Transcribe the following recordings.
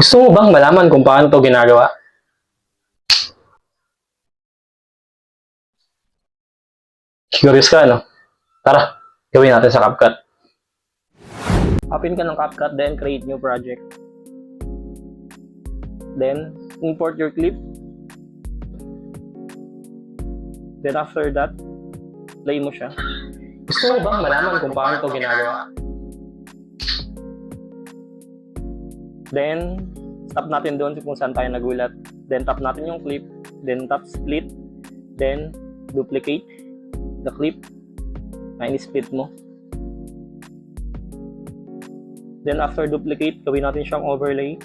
Gusto mo bang malaman kung paano to ginagawa? Curious ka, no? Tara, gawin natin sa CapCut. Open ka ng CapCut, then create new project. Then, import your clip. Then after that, play mo siya. Gusto mo bang malaman kung paano to ginagawa? Then, stop natin doon kung saan tayo nagulat. Then, tap natin yung clip. Then, tap split. Then, duplicate the clip na in-split mo. Then, after duplicate, gawin natin siyang overlay.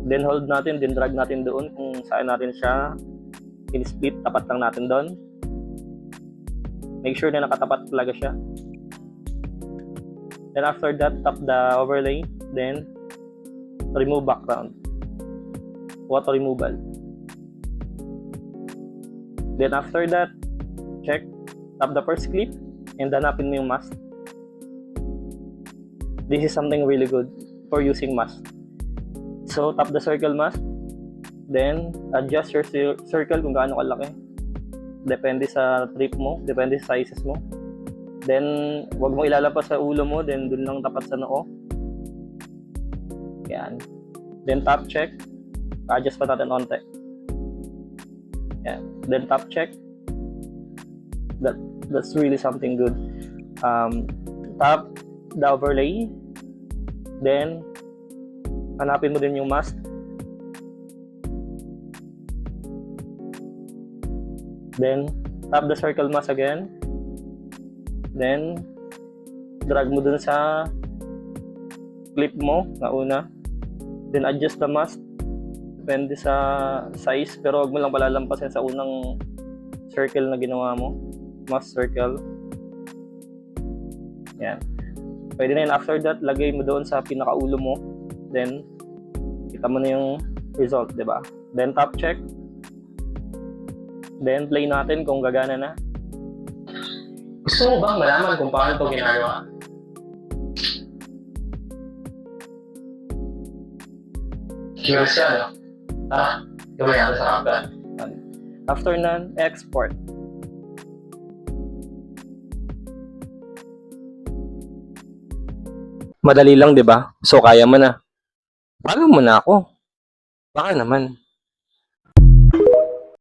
Then, hold natin. Then, drag natin doon kung saan natin siya in-split. Tapat lang natin doon. Make sure na nakatapat talaga siya. Then, after that, tap the overlay. Then, remove background. Auto removal. Then after that, check, tap the first clip, and hanapin mo yung mask. This is something really good for using mask. So tap the circle mask, then adjust your circle kung gaano kalaki. Depende sa trip mo, depende sa sizes mo. Then wag mo ilalapas sa ulo mo, then dun lang tapat sa noo. Yan. Then top check. Adjust pa natin onte. Yan. Then top check. That's really something good. Tap the overlay. Then hanapin mo din yung mask. Then tap the circle mask again. Then drag mo dun sa clip mo na una. Then adjust the mask. Depende sa size, pero wag mo lang palalampasin sa unang circle na ginawa mo. Mask circle. Yan. Pwede na yun. After that, lagay mo doon sa pinakaulo mo. Then, kita mo na yung result, di ba? Then, top check. Then, play natin kung gagana na. Gusto mo bang malaman kung paano ito ginagawa? Curious ka, no? Tara, gawin natin sa CapCut. After nun, export. Madali lang, di ba? So, kaya mo na. Follow mo na ako. Baka naman.